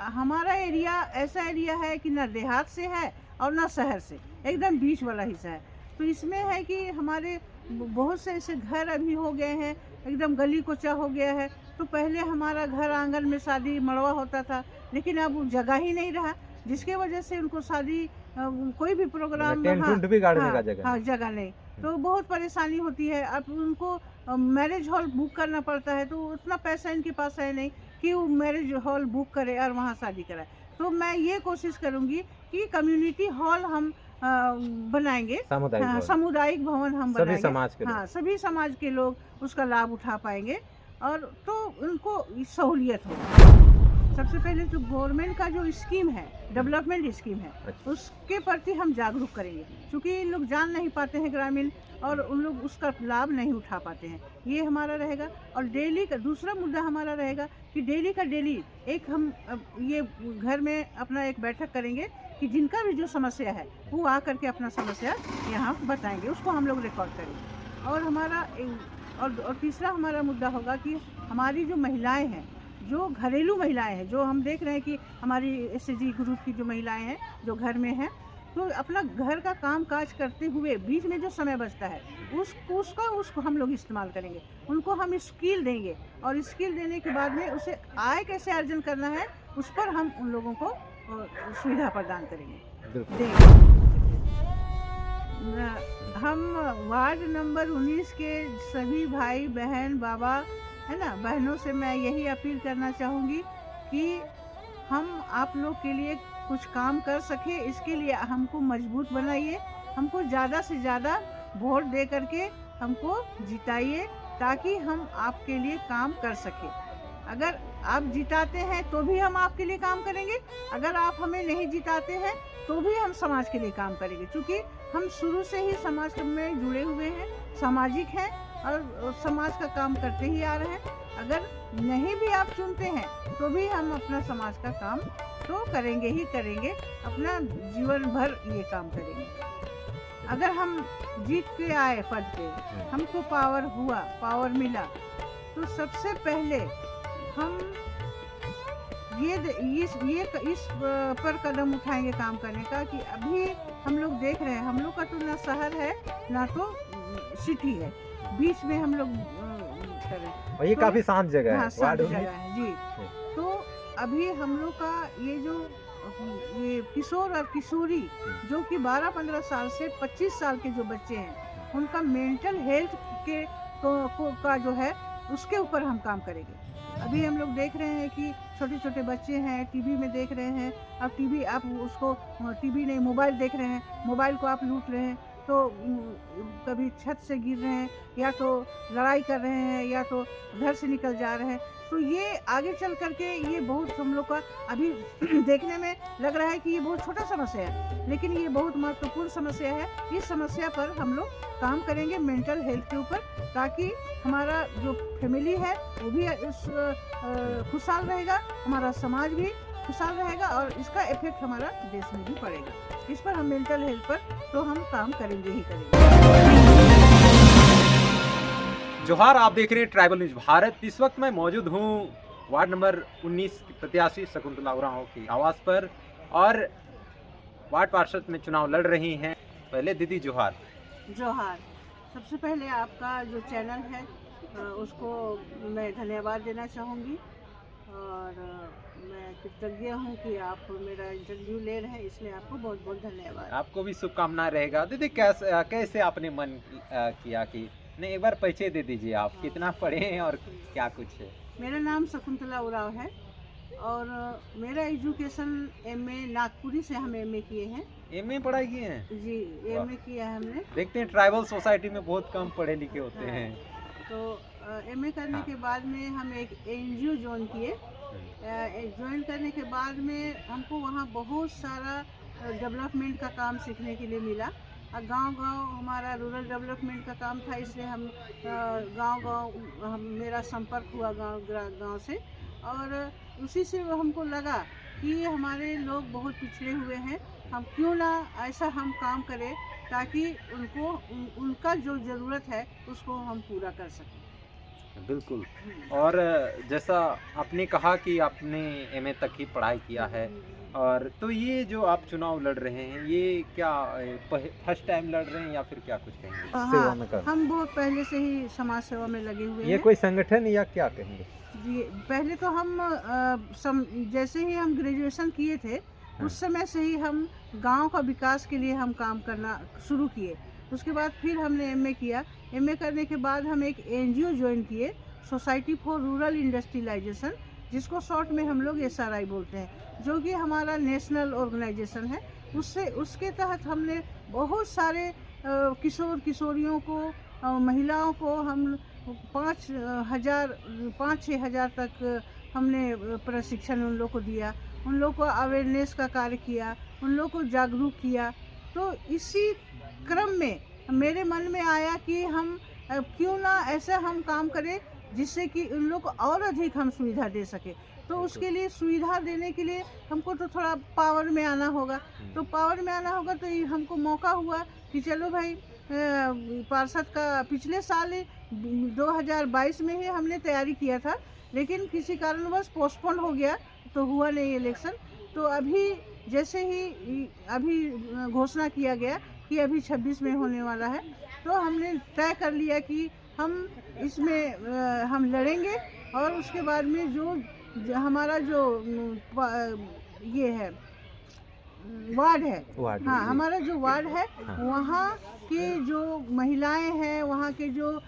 हमारा एरिया ऐसा एरिया है कि ना देहात से है और ना शहर से, एकदम बीच वाला हिस्सा है। तो इसमें है कि हमारे बहुत से ऐसे घर अभी हो गए हैं, एकदम गली कोचा हो गया है। तो पहले हमारा घर आंगन में शादी मड़वा होता था, लेकिन अब जगह ही नहीं रहा, जिसके वजह से उनको शादी कोई भी प्रोग्राम, टेंट हाँ उंट भी गाड़ने का हाँ जगह हाँ नहीं। जगह नहीं, तो बहुत परेशानी होती है। अब उनको मैरिज हॉल बुक करना पड़ता है, तो उतना पैसा इनके पास है नहीं कि वो मैरिज हॉल बुक करे और वहाँ शादी कराए। तो मैं ये कोशिश करूँगी कि कम्युनिटी हॉल हम बनाएंगे, सामुदायिक हाँ भवन। सामुदायिक भवन हम सभी बनाएंगे, समाज के लोग। हाँ सभी समाज के लोग उसका लाभ उठा पाएंगे और तो उनको सहूलियत होगी। सबसे पहले जो गवर्नमेंट का जो स्कीम है, डेवलपमेंट स्कीम है, अच्छा। उसके प्रति हम जागरूक करेंगे, क्योंकि इन लोग जान नहीं पाते हैं ग्रामीण, और उन लोग उसका लाभ नहीं उठा पाते हैं। ये हमारा रहेगा। और डेली का दूसरा मुद्दा हमारा रहेगा कि डेली का डेली एक हम ये घर में अपना एक बैठक करेंगे कि जिनका भी जो समस्या है वो आ करके अपना समस्या यहाँ बताएंगे, उसको हम लोग रिकॉर्ड करेंगे। और हमारा और तीसरा हमारा मुद्दा होगा कि हमारी जो महिलाएं हैं, जो घरेलू महिलाएं हैं, जो हम देख रहे हैं कि हमारी एसएचजी ग्रुप की जो महिलाएं हैं जो घर में हैं, तो अपना घर का काम काज करते हुए बीच में जो समय बचता है उसको हम लोग इस्तेमाल करेंगे, उनको हम स्किल देंगे, और स्किल देने के बाद में उसे आय कैसे अर्जन करना है उस पर हम उन लोगों को सुविधा प्रदान करेंगे, देंगे। हम वार्ड नंबर 19 के सभी भाई बहन बाबा है ना, बहनों से मैं यही अपील करना चाहूँगी कि हम आप लोग के लिए कुछ काम कर सके, इसके लिए हमको मजबूत बनाइए, हमको ज़्यादा से ज़्यादा वोट दे करके हमको जिताइए, ताकि हम आपके लिए काम कर सके। अगर आप जिताते हैं तो भी हम आपके लिए काम करेंगे, अगर आप हमें नहीं जिताते हैं तो भी हम समाज के लिए काम करेंगे, क्योंकि हम शुरू से ही समाज में जुड़े हुए हैं, सामाजिक हैं और समाज का काम करते ही आ रहे हैं। अगर नहीं भी आप चुनते हैं तो भी हम अपना समाज का काम तो करेंगे ही करेंगे, अपना जीवन भर ये काम करेंगे। अगर हम जीत के आए पद पे, हमको पावर मिला, तो सबसे पहले हम इस पर कदम उठाएंगे काम करने का कि अभी हम लोग देख रहे हैं, हम लोग का तो ना शहर है ना तो सिटी है, बीच में हम लोग कर रहे हैं, और ये तो काफी शांत जगह हाँ है, शांत जगह है जी। तो अभी हम लोग का ये किशोर और किशोरी जो कि 12-15 साल से 25 साल के जो बच्चे हैं, उनका मेंटल हेल्थ के का जो है उसके ऊपर हम काम करेंगे। अभी हम लोग देख रहे हैं कि छोटे छोटे बच्चे हैं, टीवी में देख रहे हैं, अब टीवी आप उसको टीवी नहीं मोबाइल देख रहे हैं, मोबाइल को आप लूट रहे हैं, तो कभी छत से गिर रहे हैं, या तो लड़ाई कर रहे हैं, या तो घर से निकल जा रहे हैं। तो ये आगे चल करके ये बहुत हम लोग का अभी देखने में लग रहा है कि ये बहुत छोटा समस्या है, लेकिन ये बहुत महत्वपूर्ण समस्या है। इस समस्या पर हम लोग काम करेंगे मेंटल हेल्थ के ऊपर, ताकि हमारा जो फैमिली है वो भी खुशहाल रहेगा, हमारा समाज भी खुशहाल रहेगा, और इसका इफेक्ट हमारा देश में भी पड़ेगा। इस पर हम मेंटल हेल्थ पर तो हम काम करेंगे ही करेंगे। जोहार, आप देख रहे हैं ट्राइबल न्यूज भारत। इस वक्त मैं मौजूद हूँ वार्ड नंबर 19 की प्रत्याशी शकुंतला उरांव की आवास पर, और वार्ड पार्षद में चुनाव लड़ रही हैं। पहले दीदी जोहार। जोहार। सबसे पहले आपका जो चैनल है उसको मैं धन्यवाद देना चाहूँगी, और मैं कृतज्ञ हूँ कि आप मेरा इंटरव्यू ले रहे हैं, इसलिए आपको बहुत बहुत धन्यवाद। आपको भी शुभकामनाएं रहेगा। दीदी कैसे आपने मन किया कि नहीं, एक बार परिचय दे दीजिए, आप कितना पढ़े हैं और क्या कुछ है? मेरा नाम शकुंतला उरांव है, और मेरा एजुकेशन एमए नागपुरी से हम एमए किए हैं। एमए पढ़ाई किए हैं जी, एमए किया है हमने। देखते हैं ट्राइबल सोसाइटी में बहुत कम पढ़े लिखे होते हैं। तो एमए करने के बाद में हम एक एनजीओ ज्वाइन किए। ज्वाइन करने के बाद में हमको वहाँ बहुत सारा डेवलपमेंट का काम सीखने के लिए मिला। गांव-गांव हमारा रूरल डेवलपमेंट का काम था, इसलिए हम गांव-गांव मेरा संपर्क हुआ गांव से, और उसी से हमको लगा कि हमारे लोग बहुत पिछड़े हुए हैं, हम क्यों ना ऐसा हम काम करें ताकि उनको उनका जो ज़रूरत है उसको हम पूरा कर सकें। बिल्कुल। और जैसा आपने कहा कि आपने एमए तक ही पढ़ाई किया है, और तो ये जो आप चुनाव लड़ रहे हैं, ये क्या फर्स्ट टाइम लड़ रहे हैं या फिर क्या कुछ कहेंगे? सेवा हाँ, में कर हम बहुत पहले से ही समाज सेवा में लगे हुए ये हैं। कोई संगठन या क्या कहेंगे? जी, पहले तो हम जैसे ही हम ग्रेजुएशन किए थे, हाँ। उस समय से ही हम गांव का विकास के लिए हम काम करना शुरू किए। उसके बाद फिर हमने एमए किया। एमए करने के बाद हम एक एनजीओ ज्वाइन किए, सोसाइटी फॉर रूरल इंडस्ट्रियलाइजेशन, जिसको शॉर्ट में हम लोग एसआरआई बोलते हैं, जो कि हमारा नेशनल ऑर्गेनाइजेशन है। उसके तहत हमने बहुत सारे किशोर किशोरियों को, महिलाओं को हम 5,000 तक हमने प्रशिक्षण उन लोग को दिया, उन लोग को अवेयरनेस का कार्य किया, उन लोग को जागरूक किया। तो इसी क्रम में मेरे मन में आया कि हम क्यों ना ऐसा हम काम करें जिससे कि उन लोग को और अधिक हम सुविधा दे सके। तो उसके लिए सुविधा देने के लिए हमको तो थोड़ा पावर में आना होगा। तो पावर में आना होगा तो ये हमको मौका हुआ कि चलो भाई, पार्षद का पिछले साल 2022 में ही हमने तैयारी किया था, लेकिन किसी कारणवश पोस्टपोन हो गया, तो हुआ नहीं इलेक्शन। तो अभी जैसे ही अभी घोषणा किया गया कि अभी 26 में होने वाला है, तो हमने तय कर लिया कि हम इसमें हम लड़ेंगे। और उसके बाद में जो हमारा जो ये है वार्ड है, हाँ, हमारा जो वार्ड है, वहाँ के जो महिलाएं हैं, वहाँ के जो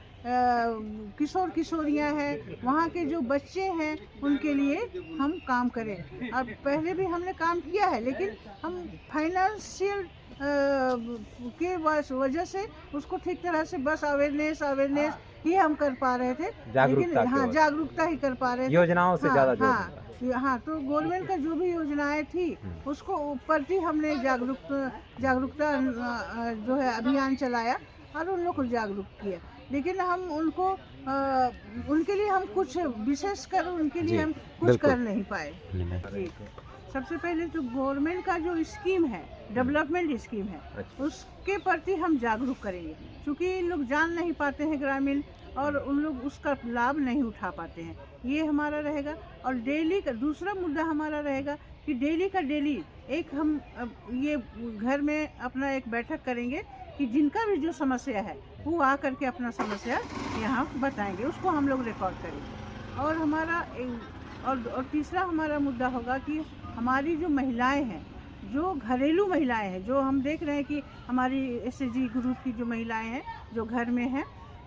किशोर किशोरियाँ हैं, वहाँ के जो बच्चे हैं, उनके लिए हम काम करें। अब पहले भी हमने काम किया है, लेकिन हम फाइनेंशियल के वजह से उसको ठीक तरह से बस अवेयरनेस ही हम कर पा रहे थे, लेकिन हाँ, जागरूकता ही कर पा रहे थे, योजनाओं से ज़्यादा। हाँ, तो गवर्नमेंट का जो भी योजनाएं थी उसको प्रति हमने जागरूकता जो है अभियान चलाया और उन लोग को जागरूक किया। लेकिन हम उनको उनके लिए हम कुछ विशेष कर उनके लिए हम कुछ कर नहीं पाए। जी, सबसे पहले तो गवर्नमेंट का जो स्कीम है, डेवलपमेंट स्कीम है, उसके प्रति हम जागरूक करेंगे, क्योंकि लोग जान नहीं पाते हैं ग्रामीण, और उन लोग उसका लाभ नहीं उठा पाते हैं। ये हमारा रहेगा। और डेली का दूसरा मुद्दा हमारा रहेगा कि डेली का डेली एक हम ये घर में अपना एक बैठक करेंगे कि जिनका भी जो समस्या है वो आ करके अपना समस्या यहाँ बताएंगे, उसको हम लोग रिकॉर्ड करेंगे। और हमारा और तीसरा हमारा मुद्दा होगा कि हमारी जो महिलाएं हैं, जो घरेलू महिलाएं हैं, जो हम देख रहे हैं कि हमारी एसएचजी ग्रुप की जो महिलाएं हैं जो घर में हैं,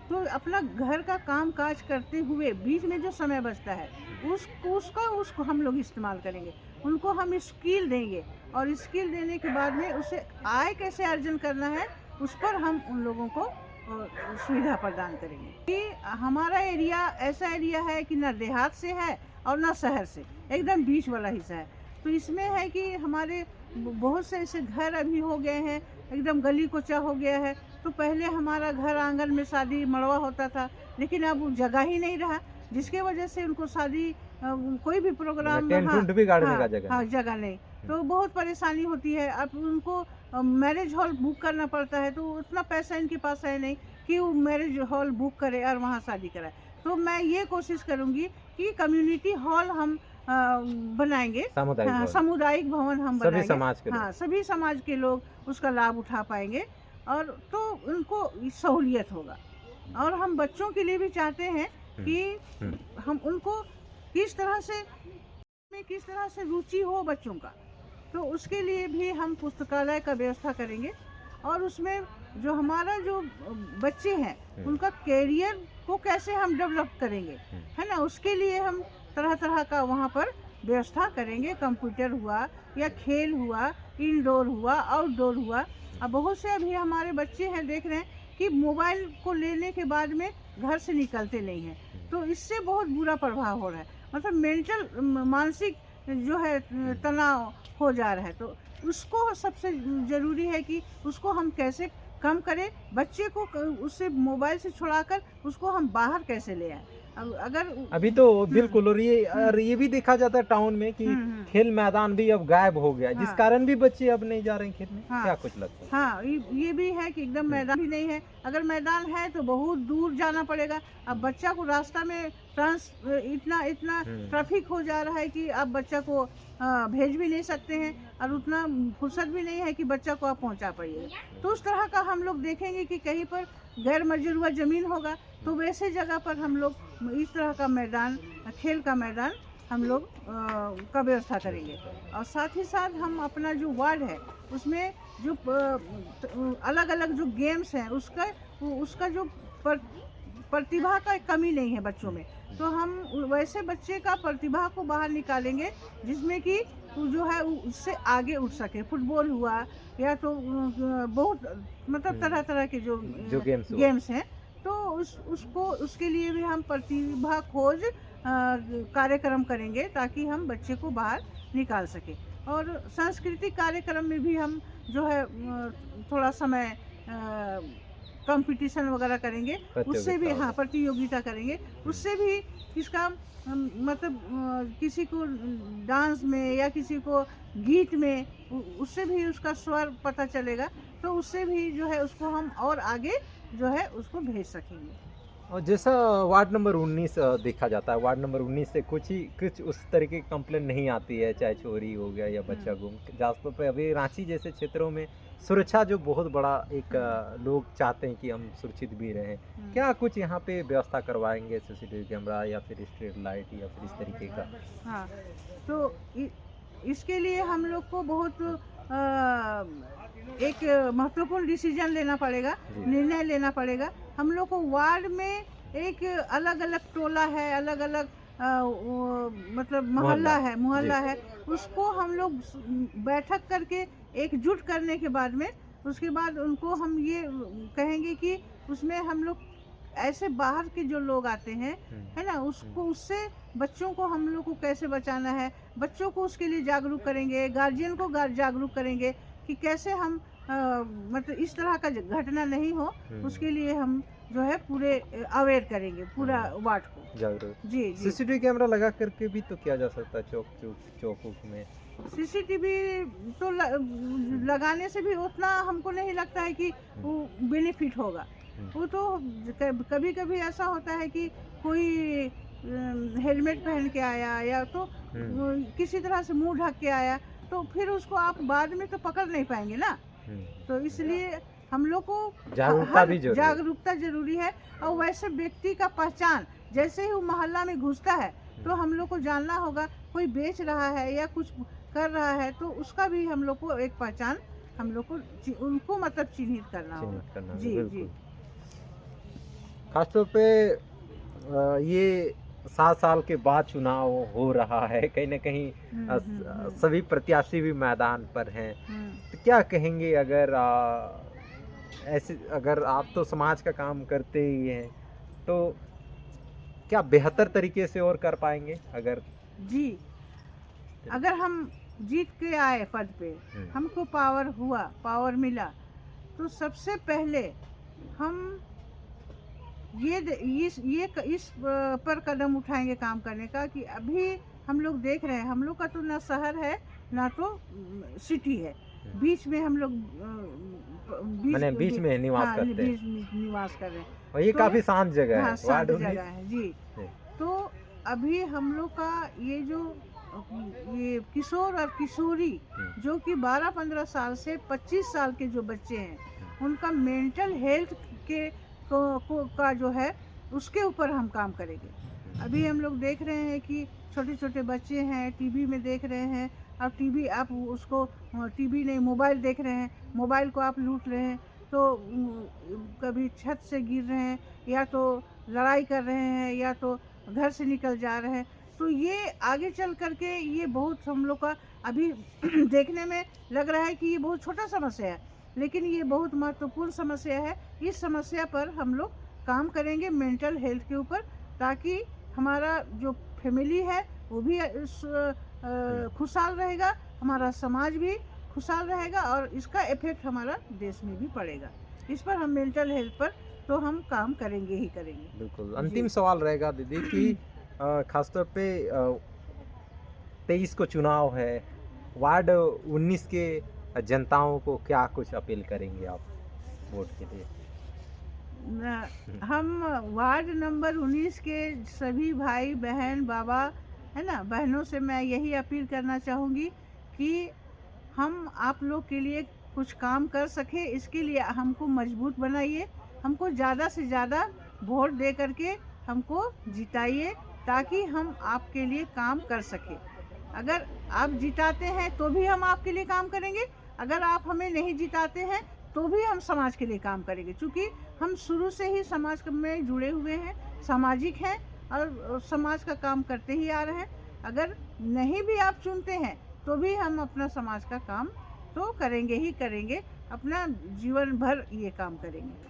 तो अपना घर का काम काज करते हुए बीच में जो समय बचता है उसको हम लोग इस्तेमाल करेंगे, उनको हम स्किल देंगे, और स्किल देने के बाद में उसे आय कैसे अर्जन करना है उस पर हम उन लोगों को सुविधा प्रदान करेंगे। कि हमारा एरिया ऐसा एरिया है कि ना देहात से है और ना शहर से, एकदम बीच वाला हिस्सा है। तो इसमें है कि हमारे बहुत से ऐसे घर अभी हो गए हैं, एकदम गली कोचा हो गया है। तो पहले हमारा घर आंगन में शादी मड़वा होता था, लेकिन अब जगह ही नहीं रहा, जिसके वजह से उनको शादी कोई भी प्रोग्राम, जगह नहीं, तो बहुत परेशानी होती है। अब उनको मैरिज हॉल बुक करना पड़ता है, तो उतना पैसा इनके पास है नहीं कि वो मैरिज हॉल बुक करे और वहाँ शादी कराए। तो मैं ये कोशिश करूँगी कि कम्युनिटी हॉल हम बनाएंगे, सामुदायिक भवन हम बनाएंगे, हाँ, सभी समाज के लोग उसका लाभ उठा पाएंगे, और तो उनको सहूलियत होगा। और हम बच्चों के लिए भी चाहते हैं कि हम उनको किस तरह से रुचि हो बच्चों का, तो उसके लिए भी हम पुस्तकालय का व्यवस्था करेंगे। और उसमें जो हमारा जो बच्चे हैं उनका कैरियर को कैसे हम डेवलप करेंगे, है ना, उसके लिए हम तरह तरह का वहाँ पर व्यवस्था करेंगे। कंप्यूटर हुआ या खेल हुआ, इंडोर हुआ, आउटडोर हुआ। अब बहुत से अभी हमारे बच्चे हैं, देख रहे हैं कि मोबाइल को लेने के बाद में घर से निकलते नहीं हैं, तो इससे बहुत बुरा प्रभाव हो रहा है, मतलब मेंटल मानसिक जो है तनाव हो जा रहा है। तो उसको सबसे ज़रूरी है कि उसको हम कैसे कम करें, बच्चे को उससे मोबाइल से छुड़ाकर उसको हम बाहर कैसे ले आएँ। अब अगर अभी तो बिल्कुल। और ये भी देखा जाता है टाउन में कि खेल मैदान भी अब गायब हो गया, जिस हाँ। कारण भी बच्चे अब नहीं जा रहे हैं खेलने। हाँ। क्या कुछ लगता है? हाँ, ये भी है कि एकदम मैदान भी नहीं है। अगर मैदान है तो बहुत दूर जाना पड़ेगा। अब बच्चा को रास्ता में इतना इतना ट्रैफिक हो जा रहा है कि आप बच्चा को भेज भी नहीं सकते हैं, और उतना फुर्सत भी नहीं है कि बच्चा को आप पहुंचा पाइएगा। तो उस तरह का हम लोग देखेंगे कि कहीं पर गैर मजरूआ ज़मीन होगा तो वैसे जगह पर हम लोग इस तरह का मैदान, खेल का मैदान हम लोग का व्यवस्था करेंगे। और साथ ही साथ हम अपना जो वार्ड है उसमें जो अलग अलग जो गेम्स हैं उसका जो प्रतिभा का कमी नहीं है बच्चों में, तो हम वैसे बच्चे का प्रतिभा को बाहर निकालेंगे जिसमें कि वो जो है उससे आगे उठ सके। फुटबॉल हुआ या तो बहुत मतलब तरह तरह के जो गेम्स हैं, तो उसके लिए भी हम प्रतिभा खोज कार्यक्रम करेंगे ताकि हम बच्चे को बाहर निकाल सके। और सांस्कृतिक कार्यक्रम में भी हम जो है थोड़ा समय कंपटीशन वगैरह करेंगे, उससे भी हाँ प्रतियोगिता करेंगे, उससे भी इसका मतलब किसी को डांस में या किसी को गीत में उससे भी उसका स्वर पता चलेगा, तो उससे भी जो है उसको हम और आगे जो है उसको भेज सकेंगे। और जैसा वार्ड नंबर 19 देखा जाता है, वार्ड नंबर 19 से कुछ उस तरीके की कंप्लेंट नहीं आती है, चाहे चोरी हो गया या बच्चा गुम। खासतौर पे अभी रांची जैसे क्षेत्रों में सुरक्षा जो बहुत बड़ा एक लोग चाहते हैं कि हम सुरक्षित भी रहें। क्या कुछ यहाँ पे व्यवस्था करवाएंगे, सीसीटीवी कैमरा या फिर स्ट्रीट लाइट या फिर इस तरीके का? हाँ, तो इसके लिए हम लोग को बहुत एक महत्वपूर्ण डिसीजन लेना पड़ेगा, निर्णय लेना पड़ेगा। हम लोग को वार्ड में एक अलग अलग टोला है, अलग अलग मतलब मोहल्ला है, उसको हम लोग बैठक करके एकजुट करने के बाद में उसके बाद उनको हम ये कहेंगे कि उसमें हम लोग ऐसे बाहर के जो लोग आते हैं है ना, उससे बच्चों को हम लोग को कैसे बचाना है, बच्चों को उसके लिए जागरूक करेंगे, गार्जियन को जागरूक करेंगे कि कैसे हम मतलब इस तरह का घटना नहीं हो, उसके लिए हम जो है पूरे अवेयर करेंगे पूरा वार्ड को जागरूक। जी। सीसीटीवी कैमरा लगा करके भी तो किया जा सकता है चौक में। सीसीटीवी तो लगाने से भी उतना हमको नहीं लगता है कि वो बेनिफिट होगा। वो तो कभी कभी ऐसा होता है कि कोई हेलमेट पहन के आया या तो किसी तरह से मुंह ढक के आया, तो फिर उसको आप बाद में तो पकड़ नहीं पाएंगे ना। तो इसलिए हम लोग को जागरूकता जरूरी है। और वैसे व्यक्ति का पहचान जैसे ही वो मोहल्ला में घुसता है तो हम लोग को जानना होगा, कोई बेच रहा है या कुछ कर रहा है तो उसका भी हम लोग को एक पहचान हम लोग को उनको मतलब चिन्हित करना होगा। जी जी। खासतौर पे ये 7 साल के बाद चुनाव हो रहा है, कहीं ना कहीं सभी प्रत्याशी भी मैदान पर हैं, तो क्या कहेंगे अगर ऐसे अगर आप तो समाज का काम करते ही हैं तो क्या बेहतर तरीके से और कर पाएंगे? अगर जी अगर हम जीत के आए पद पे, हमको पावर मिला, तो सबसे पहले हम इस पर कदम उठाएंगे काम करने का कि अभी हम लोग देख रहे हैं हम लोग का तो ना शहर है ना तो सिटी है, बीच में हम लोग बीच में निवास करते हैं, निवास कर रहे हैं और ये तो काफी शांत जगह है, शांत जगह है जी। तो अभी हम लोग का ये जो ये किशोर और किशोरी जो कि 12-15 साल से 25 साल के जो बच्चे हैं, उनका मेंटल हेल्थ के का जो है उसके ऊपर हम काम करेंगे। अभी हम लोग देख रहे हैं कि छोटे छोटे बच्चे हैं, टीवी में देख रहे हैं, अब टीवी आप उसको टीवी नहीं मोबाइल देख रहे हैं, मोबाइल को आप लूट रहे हैं, तो कभी छत से गिर रहे हैं या तो लड़ाई कर रहे हैं या तो घर से निकल जा रहे हैं। तो ये आगे चल करके ये बहुत हम लोग का अभी देखने में लग रहा है कि ये बहुत छोटा समस्या है, लेकिन ये बहुत महत्वपूर्ण समस्या है। इस समस्या पर हम लोग काम करेंगे मेंटल हेल्थ के ऊपर, ताकि हमारा जो फैमिली है वो भी खुशहाल रहेगा, हमारा समाज भी खुशहाल रहेगा और इसका इफेक्ट हमारा देश में भी पड़ेगा। इस पर हम मेंटल हेल्थ पर तो हम काम करेंगे ही करेंगे। बिल्कुल। अंतिम सवाल रहेगा दीदी कि खासतौर पे 23 को चुनाव है, वार्ड 19 के जनताओं को क्या कुछ अपील करेंगे आप वोट के लिए? हम वार्ड नंबर 19 के सभी भाई बहन बाबा है ना बहनों से मैं यही अपील करना चाहूँगी कि हम आप लोग के लिए कुछ काम कर सके, इसके लिए हमको मजबूत बनाइए, हमको ज़्यादा से ज़्यादा वोट दे करके हमको जिताइए ताकि हम आपके लिए काम कर सके। अगर आप जिताते हैं तो भी हम आपके लिए काम करेंगे, अगर आप हमें नहीं जिताते हैं तो भी हम समाज के लिए काम करेंगे, क्योंकि हम शुरू से ही समाज में जुड़े हुए हैं, सामाजिक हैं और समाज का काम करते ही आ रहे हैं। अगर नहीं भी आप चुनते हैं तो भी हम अपना समाज का काम तो करेंगे ही करेंगे, अपना जीवन भर ये काम करेंगे।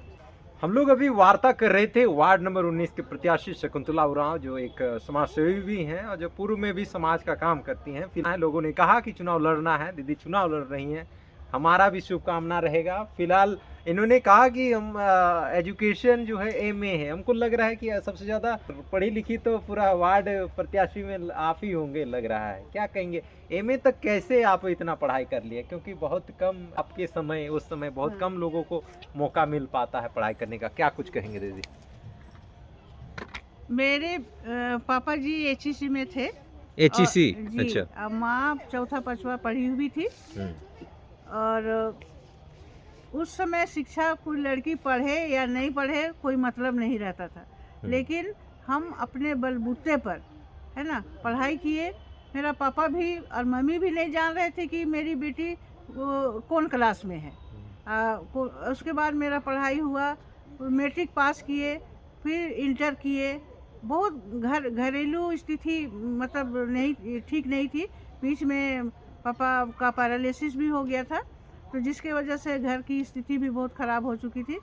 हम लोग अभी वार्ता कर रहे थे वार्ड नंबर 19 के प्रत्याशी शकुंतला उरांव, जो एक समाज सेवी भी हैं और जो पूर्व में भी समाज का काम करती हैं। फिलहाल लोगों ने कहा कि चुनाव लड़ना है, दीदी चुनाव लड़ रही हैं, हमारा भी शुभकामना रहेगा। फिलहाल इन्होंने कहा कि हम एजुकेशन जो है MA है, हमको लग रहा है कि सबसे ज़्यादा पढ़ी लिखी तो पूरा वार्ड प्रत्याशी में आप ही होंगे लग रहा है, क्या कहेंगे? MA तक कैसे आप इतना पढ़ाई कर लिए? क्योंकि बहुत कम आपके समय उस समय बहुत कम लोगों को मौका मिल पाता है पढ़ाई करने का, क्या कुछ कहेंगे दीदी? मेरे पापा जी HEC में थे। HEC? जी, अच्छा। माँ चौथा पाँचवा पढ़ी हुई थी और उस समय शिक्षा कोई लड़की पढ़े या नहीं पढ़े कोई मतलब नहीं रहता था, लेकिन हम अपने बलबूते पर है ना पढ़ाई किए। मेरा पापा भी और मम्मी भी नहीं जान रहे थे कि मेरी बेटी कौन क्लास में है। उसके बाद मेरा पढ़ाई हुआ, मैट्रिक पास किए, फिर इंटर किए। बहुत घरेलू स्थिति मतलब नहीं ठीक नहीं थी, बीच में पापा का पैरालिसिस भी हो गया था, तो जिसके वजह से घर की स्थिति भी बहुत ख़राब हो चुकी थी।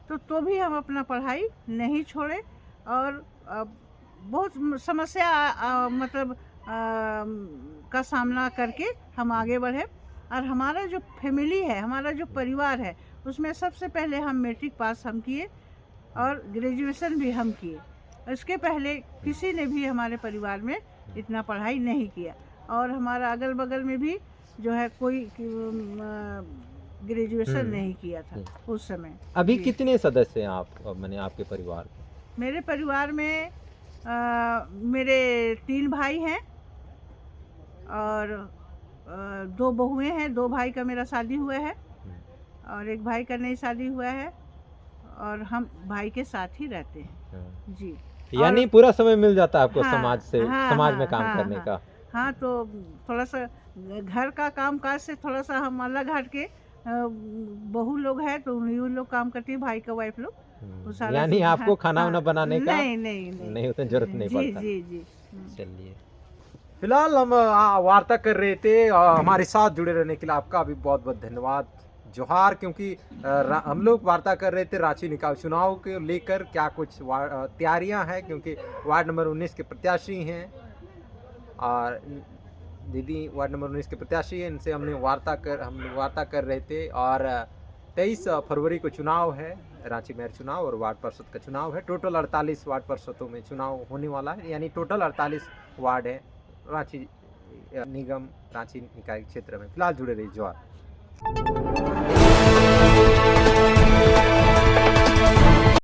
तो भी हम अपना पढ़ाई नहीं छोड़े और बहुत समस्या मतलब का सामना करके हम आगे बढ़े। और हमारा जो फैमिली है, हमारा जो परिवार है, उसमें सबसे पहले हम मैट्रिक पास हम किए और ग्रेजुएशन भी हम किए। इसके पहले किसी ने भी हमारे परिवार में इतना पढ़ाई नहीं किया और हमारा अगल बगल में भी जो है कोई ग्रेजुएशन नहीं किया था उस समय। अभी कितने सदस्य हैं आप मैंने आपके परिवार में? मेरे परिवार में मेरे 3 भाई हैं और 2 बहुएं हैं। 2 भाई का मेरा शादी हुआ है और एक भाई का नहीं शादी हुआ है और हम भाई के साथ ही रहते हैं। जी, यानी पूरा समय मिल जाता है आपको हाँ, समाज से समाज में काम करने का? हाँ, तो थोड़ा सा घर का काम काज से थोड़ा सा हम अलग हट के बहू लोग हैं तो उन्हीं लोग काम करती है, भाई का वाइफ लोग। यानी आपको खाना वाना बनाने का नहीं उतना जरूरत नहीं पड़ता। जी। चलिए, फिलहाल हम वार्ता कर रहे थे और हमारे साथ जुड़े रहने के लिए आपका भी बहुत बहुत धन्यवाद, जोहार। क्योंकि हम लोग वार्ता कर रहे थे रांची निकाय चुनाव के लेकर क्या कुछ तैयारियां हैं, क्योंकि वार्ड नंबर 19 के प्रत्याशी हैं और दीदी वार्ड नंबर 19 के प्रत्याशी हैं, इनसे हम वार्ता कर रहे थे। और 23 फरवरी को चुनाव है, रांची मेयर चुनाव और वार्ड पार्षद का चुनाव है। टोटल 48 वार्ड पार्षदों में चुनाव होने वाला है, यानी टोटल 48 वार्ड है रांची निगम रांची निकाय क्षेत्र में। फिलहाल जुड़े रहिए, जोहार।